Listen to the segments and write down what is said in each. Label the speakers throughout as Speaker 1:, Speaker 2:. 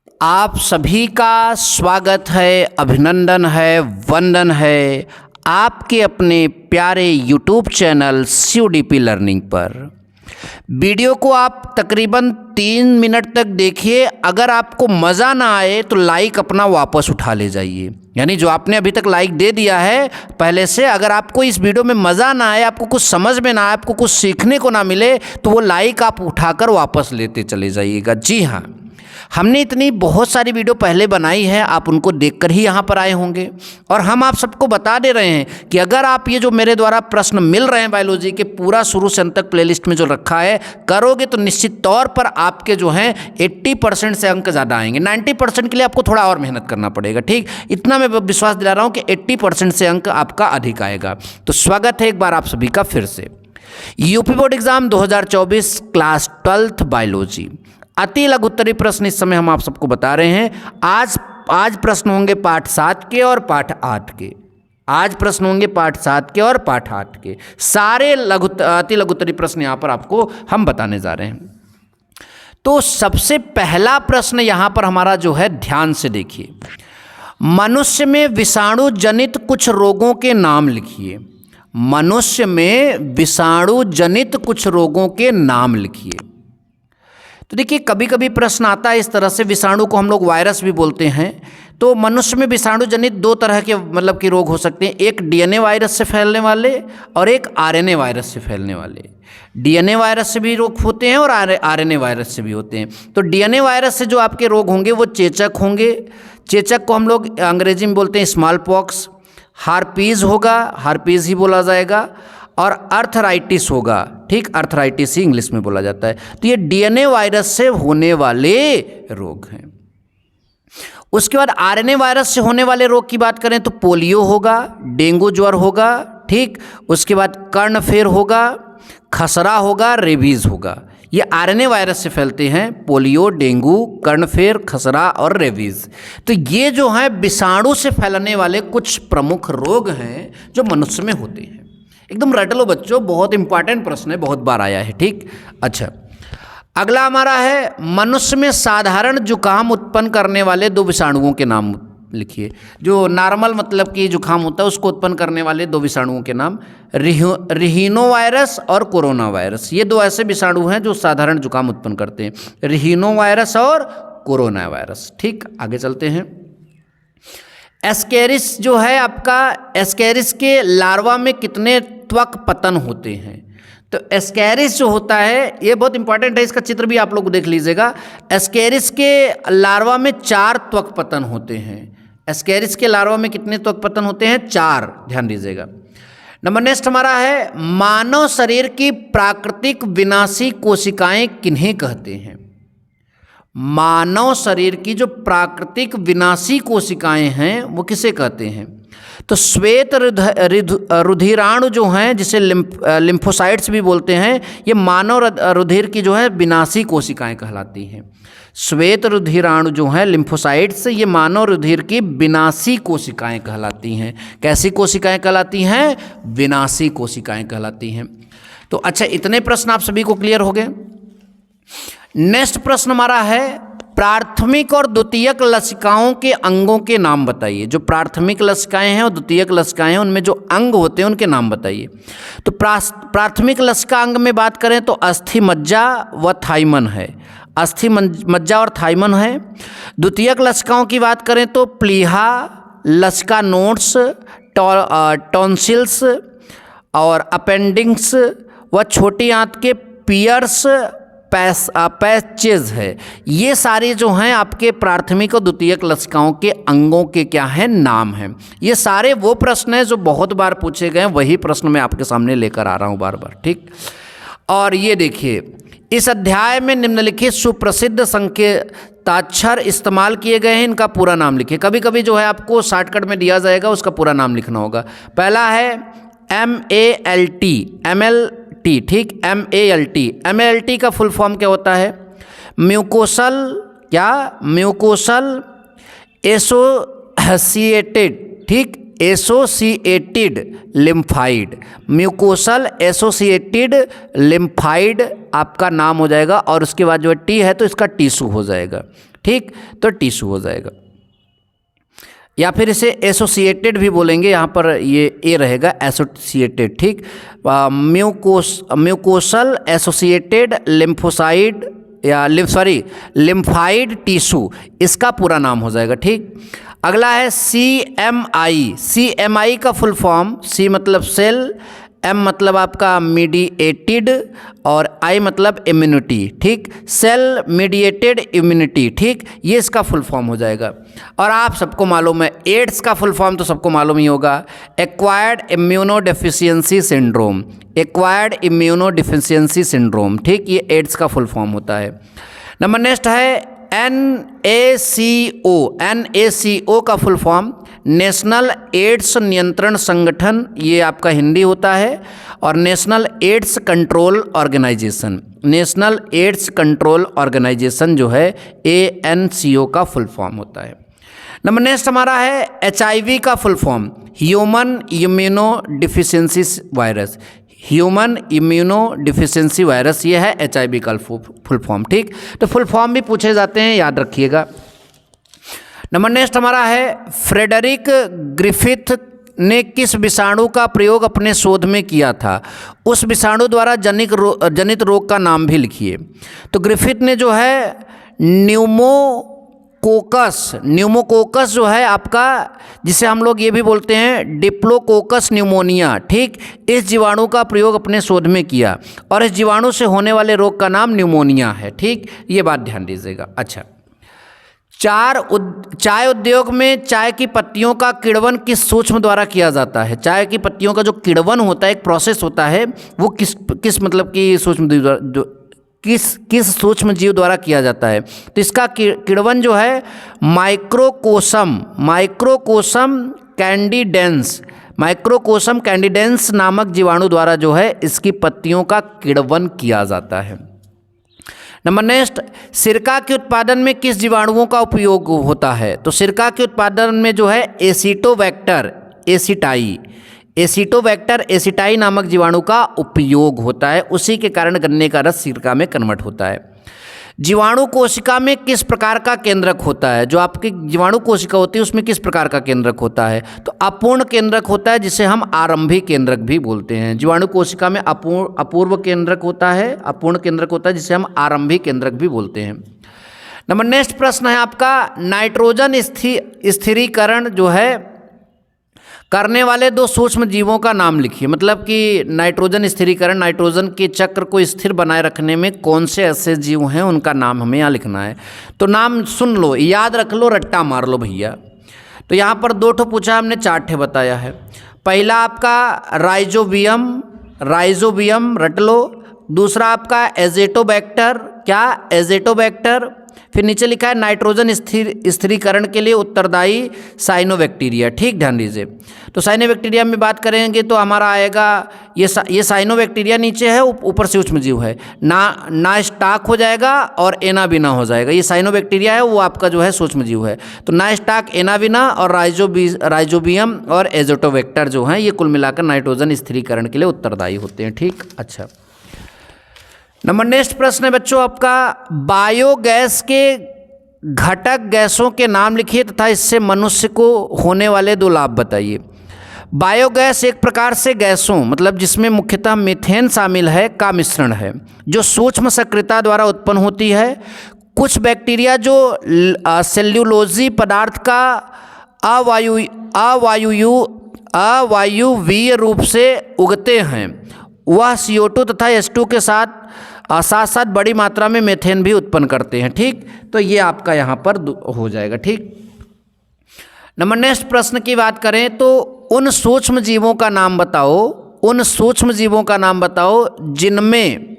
Speaker 1: आप सभी का स्वागत है, अभिनंदन है, वंदन है आपके अपने प्यारे YouTube चैनल CODP लर्निंग पर। वीडियो को आप तकरीबन 3 मिनट तक देखिए। अगर आपको मज़ा ना आए तो लाइक अपना वापस उठा ले जाइए, यानी जो आपने अभी तक लाइक दे दिया है पहले से, अगर आपको इस वीडियो में मज़ा ना आए, आपको कुछ समझ में ना आए, आपको कुछ सीखने को ना मिले, तो वो लाइक आप उठाकर वापस लेते चले जाइएगा। जी हाँ, हमने इतनी बहुत सारी वीडियो पहले बनाई है, आप उनको देखकर ही यहाँ पर आए होंगे। और हम आप सबको बता दे रहे हैं कि अगर आप ये जो मेरे द्वारा प्रश्न मिल रहे हैं बायोलॉजी के, पूरा शुरू से अंत तक प्लेलिस्ट में जो रखा है करोगे तो निश्चित तौर पर आपके जो हैं 80% से अंक ज़्यादा आएंगे। 90% के लिए आपको थोड़ा और मेहनत करना पड़ेगा, ठीक। इतना मैं विश्वास दिला रहा हूँ कि 80% से अंक आपका अधिक आएगा। तो स्वागत है एक बार आप सभी का फिर से। UP board exam 2024 class 12th biology, अति लघु उत्तरीय प्रश्न इस समय हम आप सबको बता रहे हैं। आज प्रश्न होंगे पाठ 7 के और पाठ 8 के। आज प्रश्न होंगे पाठ 7 के और पाठ 8 के। सारे अति लघु उत्तरीय प्रश्न यहाँ पर आपको हम बताने जा रहे हैं। तो सबसे पहला प्रश्न यहाँ पर हमारा जो है, ध्यान से देखिए। मनुष्य में विषाणु जनित कुछ रोगों के नाम लिखिए। मनुष्य में विषाणु जनित कुछ रोगों के नाम लिखिए। तो देखिए, कभी कभी प्रश्न आता है इस तरह से, विषाणु को हम लोग वायरस भी बोलते हैं। तो मनुष्य में विषाणु जनित 2 तरह के मतलब कि रोग हो सकते हैं, एक DNA वायरस से फैलने वाले और एक RNA वायरस से फैलने वाले। DNA वायरस से भी रोग होते हैं और RNA वायरस से भी होते हैं। तो DNA वायरस से जो आपके रोग होंगे वो चेचक होंगे। चेचक को हम लोग अंग्रेजी में बोलते हैं स्मॉल पॉक्स। हार्पीज होगा, हार्पीज ही बोला जाएगा। और अर्थराइटिस होगा, ठीक, अर्थराइटिस ही इंग्लिश में बोला जाता है। तो ये DNA वायरस से होने वाले रोग हैं। उसके बाद RNA वायरस से होने वाले रोग की बात करें तो पोलियो होगा, डेंगू ज्वर होगा, ठीक। उसके बाद कर्णफेर होगा, खसरा होगा, रेबीज होगा। ये RNA वायरस से फैलते हैं, पोलियो, डेंगू, कर्णफेर, खसरा और रेबीज। तो ये जो है विषाणु से फैलने वाले कुछ प्रमुख रोग हैं जो मनुष्य में होते हैं। एकदम रट लो बच्चों, बहुत इंपॉर्टेंट प्रश्न है, बहुत बार आया है, ठीक। अच्छा, अगला हमारा है, मनुष्य में साधारण जुकाम उत्पन्न करने वाले 2 विषाणुओं के नाम लिखिए। जो नॉर्मल मतलब कि जुकाम होता है उसको उत्पन्न करने वाले 2 विषाणुओं के नाम, रिहिनो वायरस और कोरोना वायरस। ये 2 ऐसे विषाणु हैं जो साधारण जुकाम उत्पन्न करते हैं, रिहिनो वायरस और कोरोना वायरस, ठीक। आगे चलते हैं। एस्केरिस जो है आपका, एस्केरिस के लार्वा में कितने त्वक पतन होते हैं? तो एस्केरिस जो होता है ये बहुत इंपॉर्टेंट है, इसका चित्र भी आप लोग देख लीजिएगा। एस्केरिस के लार्वा में 4 त्वक पतन होते हैं। एस्केरिस के लार्वा में कितने त्वक पतन होते हैं? 4, ध्यान दीजिएगा। नंबर नेक्स्ट हमारा है, मानव शरीर की प्राकृतिक विनाशी कोशिकाएं किन्हें कहते हैं? मानव शरीर की जो प्राकृतिक विनाशी कोशिकाएं हैं वो किसे कहते हैं? तो श्वेत रुधिराणु जो हैं, जिसे लिम्फोसाइट्स भी बोलते हैं, ये मानव रुधिर की जो है विनाशी कोशिकाएं कहलाती हैं। श्वेत रुधिराणु जो हैं लिम्फोसाइट्स, ये मानव रुधिर की विनाशी कोशिकाएं कहलाती हैं। कैसी कोशिकाएं कहलाती हैं? विनाशी कोशिकाएं कहलाती हैं। तो अच्छा, इतने प्रश्न आप सभी को क्लियर हो गए। नेक्स्ट प्रश्न हमारा है, प्राथमिक और द्वितीयक लसिकाओं के अंगों के नाम बताइए। जो प्राथमिक लसिकाएं हैं और द्वितीयक लसिकाएं हैं, उनमें जो अंग होते हैं उनके नाम बताइए। तो प्राथमिक लसिका अंग में बात करें तो अस्थि मज्जा व थाइमन है, अस्थि मज्जा और थाइमन है। द्वितीयक लसिकाओं की बात करें तो प्लीहा, लसिका नोड्स, टॉन्सिल्स और अपेंडिक्स व छोटी आंत के पियर्स पैचेज है। ये सारे जो हैं आपके प्राथमिक और द्वितीयक लसिकाओं के अंगों के क्या हैं? नाम हैं। ये सारे वो प्रश्न हैं जो बहुत बार पूछे गए, वही प्रश्न मैं आपके सामने लेकर आ रहा हूँ बार बार, ठीक। और ये देखिए, इस अध्याय में निम्नलिखित सुप्रसिद्ध संकेताक्षर इस्तेमाल किए गए हैं, इनका पूरा नाम लिखिए। कभी कभी जो है आपको शॉर्टकट में दिया जाएगा, उसका पूरा नाम लिखना होगा। पहला है MALT, MLT, ठीक, MALT। MALT का फुल फॉर्म क्या होता है? म्यूकोसल, क्या? म्यूकोसल एसोसिएटेड, ठीक, associated lymphoid, mucosal associated lymphoid आपका नाम हो जाएगा। और उसके बाद जो टी है तो इसका टिश्यू हो जाएगा, ठीक, तो टिश्यू हो जाएगा। या फिर इसे एसोसिएटेड भी बोलेंगे, यहाँ पर ये ए रहेगा एसोसिएटेड। ठीक, म्यूकोसल एसोसिएटेड लिम्फोसाइड या लिम्फाइड टिश्यू, इसका पूरा नाम हो जाएगा। ठीक, अगला है CMI। CMI का फुल फॉर्म, C मतलब सेल, M मतलब आपका मीडिएटेड और I मतलब इम्यूनिटी। ठीक, सेल मीडिएटेड इम्यूनिटी। ठीक, ये इसका फुल फॉर्म हो जाएगा। और आप सबको मालूम है एड्स का फुल फॉर्म तो सबको मालूम ही होगा, acquired immunodeficiency syndrome. Acquired immunodeficiency syndrome, ठीक, ये एड्स का फुल फॉर्म होता है। नंबर नेक्स्ट है NACO। NACO का फुल फॉर्म नेशनल एड्स नियंत्रण संगठन, ये आपका हिंदी होता है, और national AIDS control organisation. National AIDS control organisation जो है ANCO का फुल फॉर्म होता है। नंबर नेक्स्ट हमारा है HIV का full form, human immuno deficiency virus. Human immuno deficiency virus, ये है HIV का फुल फॉर्म। ठीक, तो फुल फॉर्म भी पूछे जाते हैं, याद रखिएगा। नंबर नेक्स्ट हमारा है फ्रेडरिक ग्रिफिथ ने किस विषाणु का प्रयोग अपने शोध में किया था? उस विषाणु द्वारा जनित रोग का नाम भी लिखिए। तो ग्रिफिथ ने जो है न्यूमोकोकस जो है आपका, जिसे हम लोग ये भी बोलते हैं डिप्लोकोकस न्यूमोनिया। ठीक, इस जीवाणु का प्रयोग अपने शोध में किया और इस जीवाणु से होने वाले रोग का नाम न्यूमोनिया है। ठीक, ये बात ध्यान दीजिएगा। अच्छा, चाय उद्योग में चाय की पत्तियों का किण्वन किस सूक्ष्म द्वारा किया जाता है? चाय की पत्तियों का जो किण्वन होता है, एक प्रोसेस होता है, वो किस मतलब कि किस सूक्ष्म जीव द्वारा किया जाता है? तो इसका किण्वन जो है माइक्रोकोसम कैंडिडेंस नामक जीवाणु द्वारा जो है इसकी पत्तियों का किण्वन किया जाता है। नंबर नेक्स्ट, सिरका के उत्पादन में किस जीवाणुओं का उपयोग होता है? तो सिरका के उत्पादन में जो है एसिटोबैक्टर एसिटाई नामक जीवाणु का उपयोग होता है। उसी के कारण गन्ने का रस सिरका में कन्वर्ट होता है। जीवाणु कोशिका में किस प्रकार का केंद्रक होता है? जो आपकी जीवाणु कोशिका होती है उसमें किस प्रकार का केंद्रक होता है? तो अपूर्ण केंद्रक होता है, जिसे हम आरंभिक केंद्रक भी बोलते हैं। जीवाणु कोशिका में अपूर्व केंद्रक होता है, अपूर्ण केंद्रक होता है, जिसे हम आरंभिक केंद्रक भी बोलते हैं। नंबर नेक्स्ट प्रश्न है आपका, नाइट्रोजन स्थिरीकरण जो है करने वाले दो सूक्ष्म जीवों का नाम लिखिए। मतलब कि नाइट्रोजन स्थिरीकरण, नाइट्रोजन के चक्र को स्थिर बनाए रखने में कौन से ऐसे जीव हैं, उनका नाम हमें यहाँ लिखना है। तो नाम सुन लो, याद रख लो, रट्टा मार लो भैया। तो यहाँ पर 2 ठो पूछा, हमने 4 ठे बताया है। पहला आपका राइजोबियम रट लो। दूसरा आपका एजेटोबैक्टर, क्या एजेटोबैक्टर। फिर नीचे लिखा है नाइट्रोजन स्थिरीकरण के लिए उत्तरदायी साइनोबैक्टीरिया। ठीक, ध्यान दीजिए। तो साइनोबैक्टीरिया में बात करेंगे तो हमारा आएगा ये साइनोबैक्टीरिया नीचे है, ऊपर से सूक्ष्मजीव है, ना स्टाक हो जाएगा और एनाविना हो जाएगा। ये साइनोबैक्टीरिया है, वो आपका जो है सूक्ष्मजीव है। तो ना स्टाक, एनाविना और राइजोबियम और एजेटोबैक्टर जो हैं, ये कुल मिलाकर नाइट्रोजन स्थिरीकरण के लिए उत्तरदायी होते हैं। ठीक, अच्छा। नंबर नेक्स्ट प्रश्न है बच्चों आपका, बायोगैस के घटक गैसों के नाम लिखिए तथा इससे मनुष्य को होने वाले 2 लाभ बताइए। बायोगैस एक प्रकार से गैसों, मतलब जिसमें मुख्यतः मीथेन शामिल है, का मिश्रण है जो सूक्ष्म सक्रियता द्वारा उत्पन्न होती है। कुछ बैक्टीरिया जो सेल्यूलोजी पदार्थ का अवायवीय रूप से उगते हैं, वह CO2 तथा H2 के साथ साथ बड़ी मात्रा में मीथेन भी उत्पन्न करते हैं। ठीक, तो ये आपका यहाँ पर हो जाएगा। ठीक, नंबर नेक्स्ट प्रश्न की बात करें तो उन सूक्ष्म जीवों का नाम बताओ जिनमें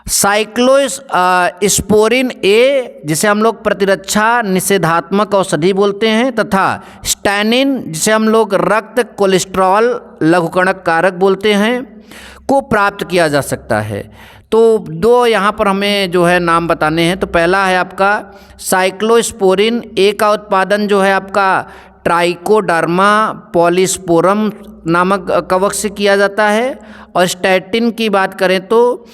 Speaker 1: साइक्लोस्पोरिन ए, जिसे हम लोग प्रतिरक्षा निषेधात्मक औषधि बोलते हैं, तथा स्टैनिन, जिसे हम लोग रक्त कोलेस्ट्रॉल लघुकणक कारक बोलते हैं, को प्राप्त किया जा सकता है। तो 2 यहाँ पर हमें जो है नाम बताने हैं। तो पहला है आपका साइक्लोस्पोरिन ए का उत्पादन जो है आपका ट्राइकोडर्मा पॉलीस्पोरम नामक कवक से किया जाता है। और स्टैटिन की बात करें तो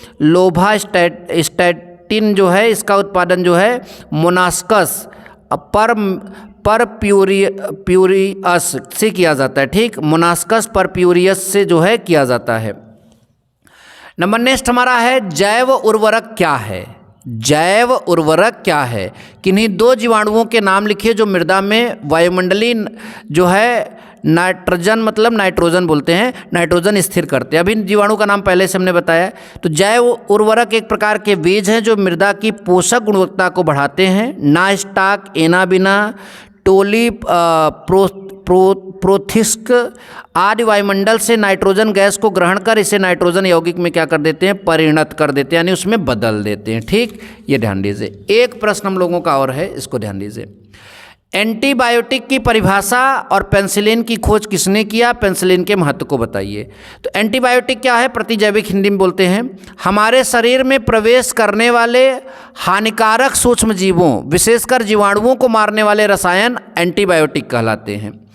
Speaker 1: इबैक्टिन जो है इसका उत्पादन जो है मोनास्कस परप्यूरियस से किया जाता है। ठीक, मोनास्कस परप्यूरियस से जो है किया जाता है। नंबर नेक्स्ट हमारा है जैव उर्वरक क्या है। जैव उर्वरक क्या है? किन्हीं दो जीवाणुओं के नाम लिखिए जो मृदा में वायुमंडलीय जो है नाइट्रोजन, मतलब नाइट्रोजन बोलते हैं, नाइट्रोजन स्थिर करते हैं। अभी जीवाणु का नाम पहले से हमने बताया। तो जैव उर्वरक एक प्रकार के बीज हैं जो मृदा की पोषक गुणवत्ता को बढ़ाते हैं। नास्टाक, एनाबिना, टोली प्रोथिस्क आदि वायुमंडल से नाइट्रोजन गैस को ग्रहण कर इसे नाइट्रोजन यौगिक में क्या कर देते हैं, परिणत कर देते हैं, यानी उसमें बदल देते हैं। ठीक, ये ध्यान दीजिए। एक प्रश्न हम लोगों का और है, इसको ध्यान दीजिए। एंटीबायोटिक की परिभाषा और पेनिसिलिन की खोज किसने किया? पेनिसिलिन के महत्व को बताइए। तो एंटीबायोटिक क्या है? प्रतिजैविक हिंदी में बोलते हैं हमारे शरीर में प्रवेश करने वाले हानिकारक सूक्ष्म जीवों, विशेषकर जीवाणुओं को मारने वाले रसायन एंटीबायोटिक कहलाते हैं।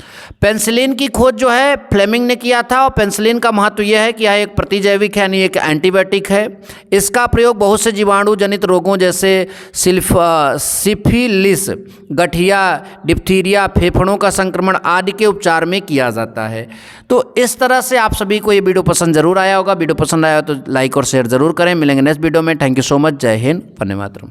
Speaker 1: पेनिसिलिन की खोज जो है फ्लेमिंग ने किया था, और पेनिसिलिन का महत्व यह है कि यह एक प्रतिजैविक है, यानी एक एंटीबायोटिक है। इसका प्रयोग बहुत से जीवाणु जनित रोगों जैसे सिफिलिस, गठिया, डिप्थीरिया, फेफड़ों का संक्रमण आदि के उपचार में किया जाता है। तो इस तरह से आप सभी को ये वीडियो पसंद जरूर आया होगा। वीडियो पसंद आया तो लाइक और शेयर जरूर करें। मिलेंगे नेक्स्ट वीडियो में। Thank you so much. जय हिंद, वंदे मातरम।